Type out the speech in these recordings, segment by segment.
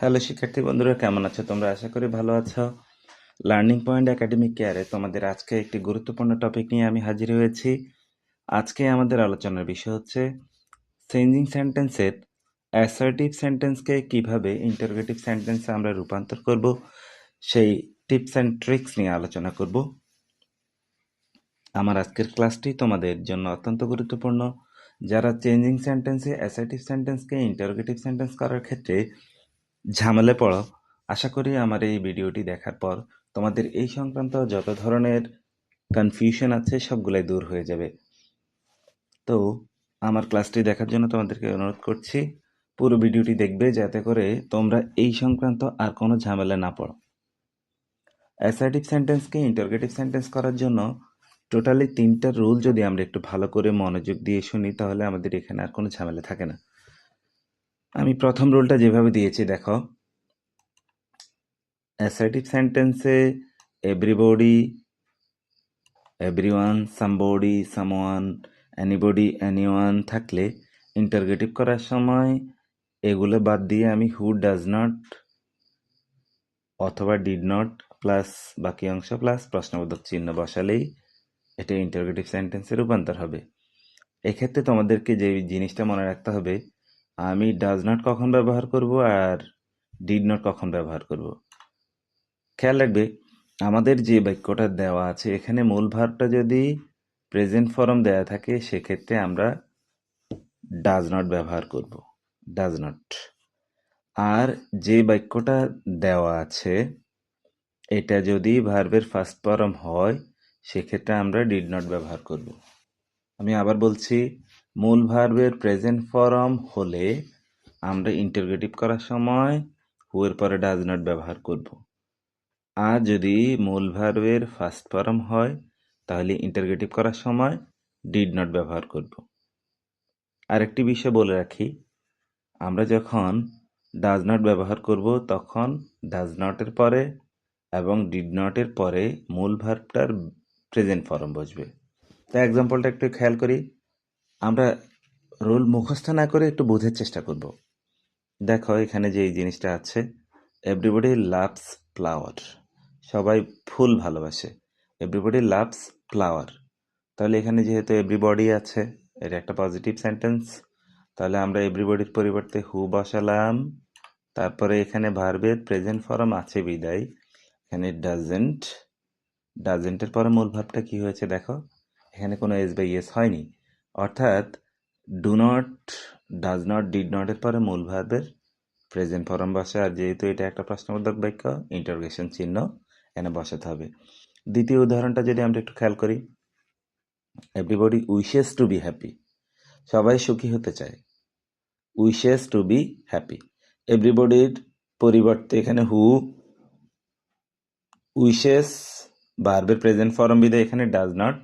Hello শিক্ষার্থী বন্ধুরা, কেমন আছো তোমরা? আশা করি ভালো আছো। লার্নিং পয়েন্ট একাডেমিক কেয়ারে তোমাদের আজকে একটি গুরুত্বপূর্ণ টপিক নিয়ে আমি হাজির হয়েছি। আজকে আমাদের আলোচনার বিষয় হচ্ছে চেঞ্জিং সেন্টেন্সের অ্যাসার্টিভ সেন্টেন্সকে কিভাবে ইন্টারোগেটিভ সেন্টেন্সে আমরা রূপান্তর করব, সেই টিপস অ্যান্ড ট্রিক্স নিয়ে আলোচনা করব। আমার আজকের ক্লাসটি তোমাদের জন্য অত্যন্ত গুরুত্বপূর্ণ। যারা চেঞ্জিং সেন্টেন্সে অ্যাসার্টিভ সেন্টেন্সকে ইন্টারোগেটিভ সেন্টেন্স করার ক্ষেত্রে ঝামেলায় পড়ো, আশা করি আমার এই ভিডিওটি দেখার পর তোমাদের এই সংক্রান্ত যত ধরনের কনফিউশন আছে সবগুলাই দূর হয়ে যাবে। তো আমার ক্লাসটি দেখার জন্য তোমাদেরকে অনুরোধ করছি, পুরো ভিডিওটি দেখবে যাতে করে তোমরা এই সংক্রান্ত আর কোনো ঝামেলা না পড়ো। অ্যাসার্টিভ সেন্টেন্সকে ইন্টারোগেটিভ সেন্টেন্স করার জন্য টোটালি 3টা রুল যদি আমরা একটু ভালো করে মনোযোগ দিয়ে শুনি, তাহলে আমাদের এখানে আর কোনো ঝামেলা থাকে না। আমি প্রথম রুলটা যেভাবে দিয়েছি দেখো, অ্যাসার্টিভ সেন্টেন্সে everybody, everyone, somebody, someone, anybody, anyone থাকলে ইন্টারগেটিভ করার সময় এগুলো বাদ দিয়ে আমি হু ডাজ নট অথবা ডিড নট প্লাস বাকি অংশ প্লাস প্রশ্নবোধক চিহ্ন বসালেই এটা ইন্টারগেটিভ সেন্টেন্সে রূপান্তর হবে। এক্ষেত্রে তোমাদেরকে যে জিনিসটা মনে রাখতে হবে, আমি ডাজ নট কখন ব্যবহার করব আর ডিড নট কখন ব্যবহার করব। খেয়াল রাখবে, আমাদের যে বাক্যটা দেওয়া আছে এখানে মূল ভার্বটা যদি প্রেজেন্ট ফর্ম দেয়া থাকে সেক্ষেত্রে আমরা ডাজ নট ব্যবহার করব, ডাজ নট। আর যে বাক্যটা দেওয়া আছে এটা যদি ভার্বের ফার্স্ট ফর্ম হয় সেক্ষেত্রে আমরা ডিড নট ব্যবহার করব। আমি আবার বলছি, মূল ভার্বের প্রেজেন্ট ফর্ম হলে আমরা ইন্টারোগেটিভ করার সময় হু এর পরে ডাজ নট ব্যবহার করব। আর যদি মূল ভার্বের ফার্স্ট ফর্ম হয় তাহলে ইন্টারোগেটিভ করার সময় ডিড নট ব্যবহার করব। আরেকটি বিষয় বলে রাখি, আমরা যখন ডাজ নট ব্যবহার করব তখন ডাজ নটের পরে এবং ডিড নটের পরে মূল ভার্বটার প্রেজেন্ট ফর্ম বসবে। তো এক্সাম্পলটা একটু খেয়াল করি, আমরা রুল মুখস্থ না করে একটু বোঝার চেষ্টা করব। দেখো এখানে যে এই জিনিসটা আছে, এভরিবডি লাভস ফ্লাওয়ার, সবাই ফুল ভালোবাসে। এভরিবডি লাভস ফ্লাওয়ার, তাহলে এখানে যেহেতু এভরিবডি আছে এটা একটা পজিটিভ সেন্টেন্স, তাহলে আমরা এভরিবডির পরিবর্তে হু বসালাম। তারপরে এখানে ভার্বের প্রেজেন্ট ফর্ম আছে বিদায় এখানে ডাজেন্ট, ডাজেন্টের পরে মূল ভার্বটা কি হয়েছে দেখো, এখানে কোনো এস বাই এস হয়নি, অর্থাৎ do not, does not, did নটের পরে মূল ভার্বের প্রেজেন্ট ফর্ম বসে। আর যেহেতু এটা একটা প্রশ্নবোধক বাক্য, ইন্টারোগেশন চিহ্ন এখানে বসাতে হবে। দ্বিতীয় উদাহরণটা যদি আমরা একটু খেয়াল করি, everybody wishes to be happy, সবাই সুখী হতে চায়, উইশেস টু বি হ্যাপি। এভরিবডির পরিবর্তে এখানে হু, উইশেস ভার্বের প্রেজেন্ট ফর্ম বিদায় এখানে ডাজ নট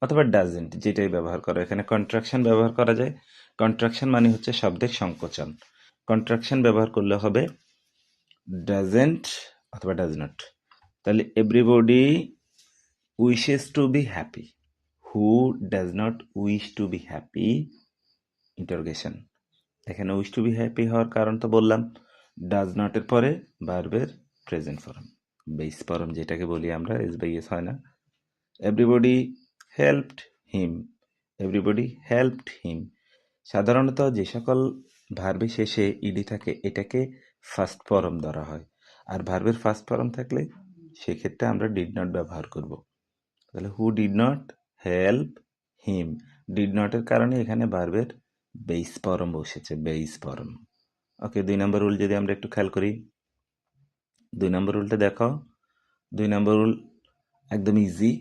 অথবা ডাজেন্ট যেটাই ব্যবহার করো। এখানে কন্ট্রাকশন ব্যবহার করা যায়, কন্ট্রাকশন মানে হচ্ছে শব্দের সংকোচন। কন্ট্রাকশন ব্যবহার করলে হবে ডাজেন্ট অথবা ডাজ নট। তাহলে everybody wishes to be happy, who does not wish to be happy, interrogation. এখানে উইশ টু বি হ্যাপি হওয়ার কারণ তো বললাম, ডাজ নটের পরে ভার্বের প্রেজেন্ট ফর্ম, বেস ফর্ম যেটাকে বলি আমরা, এস বাই এস হয় না। Everybody helped him, everybody helped him. সাধারণত যে সকল ভার্বে শেষে ইডি থাকে এটাকে ফার্স্ট ফর্ম ধরা হয়, আর ভার্বের ফার্স্ট ফর্ম থাকলে সেক্ষেত্রে আমরা ডিড নট ব্যবহার করব। তাহলে who did not help him, did নটের কারণে এখানে ভার্বের বেস ফর্ম বসেছে, base form. Okay, 2 number rule যদি আমরা একটু খেয়াল করি, 2 নম্বর রুলটা দেখো। 2 নম্বর রুল একদম ইজি,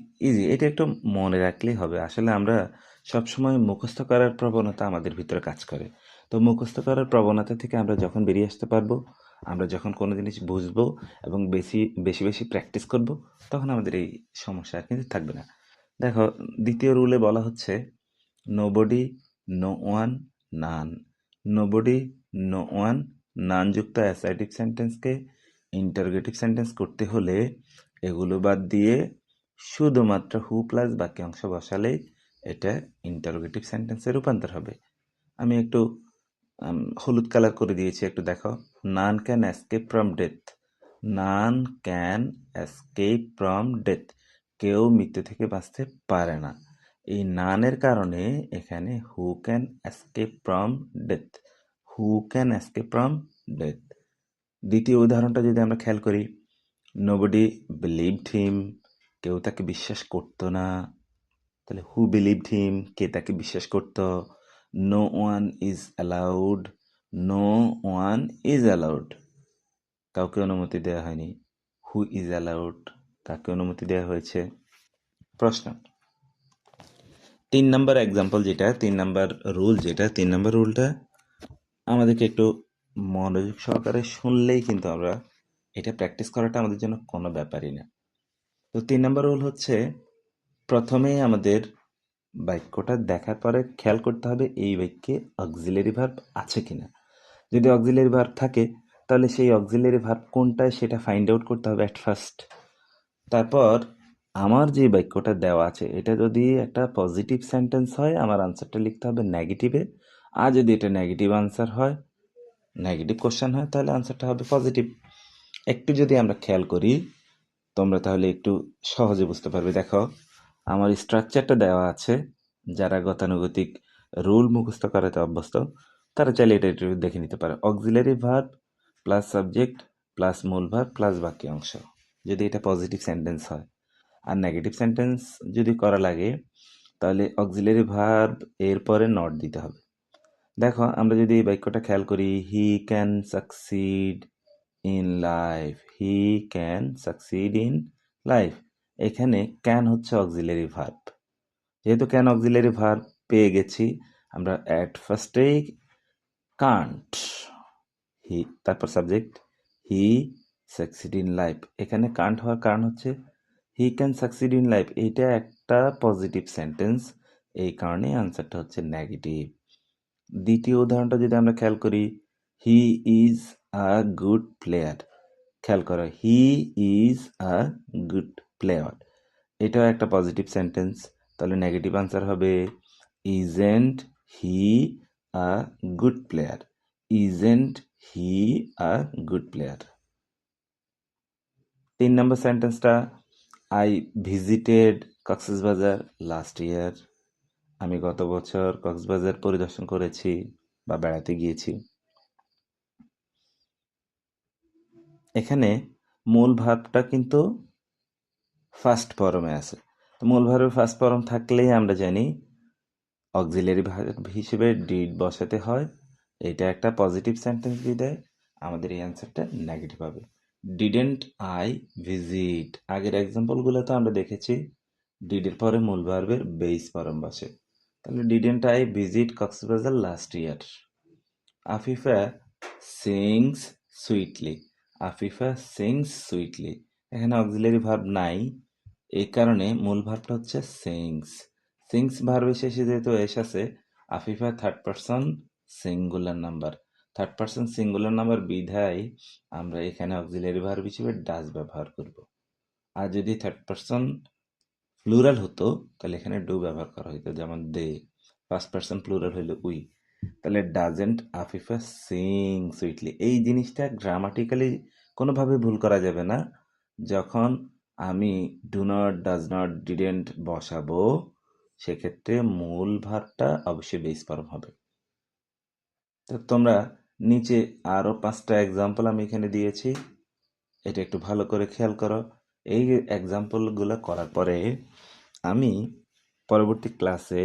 এটা একটু মনে রাখলেই হবে। আসলে আমরা সবসময় মুখস্থ করার প্রবণতা আমাদের ভিতরে কাজ করে। তো মুখস্থ করার প্রবণতা থেকে আমরা যখন বেরিয়ে আসতে পারবো, আমরা যখন কোনো জিনিস বুঝবো এবং বেশি বেশি বেশি প্র্যাকটিস করব, তখন আমাদের এই সমস্যা কিন্তু থাকবে না। দেখো, দ্বিতীয় রুলে বলা হচ্ছে নোবডি, নো ওয়ান, নান। নোবডি, নো ওয়ান, নান যুক্ত অ্যাসার্টিভ সেন্টেন্সকে ইন্টারোগেটিভ সেন্টেন্স করতে হলে এগুলো বাদ দিয়ে শুধুমাত্র হু প্লাস বাকি অংশ বসালেই এটা ইন্টারোগেটিভ সেন্টেন্সে রূপান্তর হবে। আমি একটু হলুদ কালার করে দিয়েছি, একটু দেখো। None can escape from death. None can escape from death, কেউ মৃত্যু থেকে বাঁচতে পারে না। এই নানের কারণে এখানে who can escape from death, who can escape from death. দ্বিতীয় উদাহরণটা যদি আমরা খেয়াল করি, নোবডি বিলিভড হিম, কেউ তাকে বিশ্বাস করতো না। তাহলে হু বিলিভড হিম, কে তাকে বিশ্বাস করত। No one is allowed, no one is allowed, কাউকে অনুমতি দেওয়া হয়নি। হু ইজ অ্যালাউড, কাকে অনুমতি দেওয়া হয়েছে। প্রশ্ন 3 নম্বর এক্সাম্পল যেটা, 3 নম্বর রুল যেটা, 3 নম্বর রুলটা আমাদেরকে একটু মনোযোগ সহকারে শুনলেই কিন্তু আমরা এটা প্র্যাকটিস করাটা আমাদের জন্য কোনো ব্যাপারই না। তো 3 নম্বর রুল হচ্ছে, প্রথমেই আমাদের বাক্যটা দেখার পরে খেয়াল করতে হবে এই বাক্যে অক্সিলারি ভার্ব আছে কিনা। যদি অক্সিলারি ভার্ব থাকে তাহলে সেই অক্সিলারি ভার্ব কোনটায় সেটা ফাইন্ড আউট করতে হবে অ্যাট ফার্স্ট। তারপর আমার যে বাক্যটা দেওয়া আছে এটা যদি একটা পজিটিভ সেন্টেন্স হয়, আমার আনসারটা লিখতে হবে নেগেটিভে। আর যদি এটা নেগেটিভ আনসার হয়, নেগেটিভ কোশ্চেন হয়, তাহলে আনসারটা হবে পজিটিভ। একটু যদি আমরা খেয়াল করি, তোমরা তাহলে একটু সহজে বুঝতে পারবে। দেখো, আমার স্ট্রাকচারটা দেওয়া আছে। যারা গতানুগতিক রুল মুখস্থ করাতে অভ্যস্ত তারা চাইলে এটা একটু দেখে নিতে পারে। Auxiliary verb plus subject plus মূল ভার্ব প্লাস বাক্যাংশ, যদি এটা পজিটিভ সেন্টেন্স হয়। আর নেগেটিভ সেন্টেন্স যদি করা লাগে তাহলে অক্সিলারি ভার্ব এর পরে নট দিতে হবে। দেখো, আমরা যদি এই বাক্যটা খেয়াল করি, he can succeed in life, he can succeed in life, এখানে ক্যান হচ্ছে অক্সিলারি ভার্ব। যেহেতু ক্যান অক্সিলারি ভার্ব পেয়ে গেছি, আমরা অ্যাট ফার্স্টেই কান্ট, হি তারপর subject, he succeed in life. এখানে কান্ট হওয়ার কারণ হচ্ছে he can succeed in life, এইটা একটা পজিটিভ সেন্টেন্স, এই কারণে আনসারটা হচ্ছে নেগেটিভ। দ্বিতীয় উদাহরণটা যদি আমরা খেয়াল করি, he is a good player. খেয়াল করো, he is a good player, এটাও একটা পজিটিভ সেন্টেন্স, তাহলে নেগেটিভ আনসার হবে isn't he a good player, isn't he a good player. 3 নম্বর সেন্টেন্সটা, I visited Cox's Bazar last year, আমি গত বছর কক্সবাজার পরিদর্শন করেছি বা বেড়াতে গিয়েছি। এখানে মূল ভার্বটা কিন্তু ফার্স্ট ফর্মে আছে। তো মূল ভার্বের ফার্স্ট ফর্ম থাকলেই আমরা জানি অক্সিলারি ভার্ব হিসেবে ডিড বসাতে হয়। এটা একটা পজিটিভ সেন্টেন্স বিদায় আমাদের এই অ্যান্সারটা নেগেটিভ হবে। ডিডেন্ট আই ভিজিট, আগের এক্সাম্পলগুলো তো আমরা দেখেছি ডিডের পরে মূল ভার্বের বেস ফর্ম বসে। তাহলে didn't I visit Cox's Bazar last year. Afifa sings sweetly, Afifa sings sweetly, এখানে অক্সিলারি ভার্ব নাই, এই কারণে মূল ভার্বটা হচ্ছে সিংস। সিংস ভার্বের শেষে যেহেতু এস আছে, Afifa third person singular number, third person singular number বিধায় আমরা এখানে অক্সিলারি ভার্ব হিসেবে ডাজ ব্যবহার করব। আর যদি থার্ড পারসন প্লুরাল হতো তাহলে এখানে ডু ব্যবহার করা হতো, যেমন দে। ফার্স্ট পারসন প্লুরাল হইলো উই, তাহলে ডাজেন্ট আফিফা সিং সুইটলি, এই জিনিসটা গ্রামাটিক্যালি কোনোভাবে ভুল করা যাবে না। যখন আমি do not, does not, didn't বসাবো সেক্ষেত্রে মূল ভার্বটা অবশ্যই বেস ফর্ম হবে। তো তোমরা নিচে আরও 5টা এক্সাম্পল আমি এখানে দিয়েছি, এটা একটু ভালো করে খেয়াল করো। এই এক্সাম্পলগুলো করার পরে আমি পরবর্তী ক্লাসে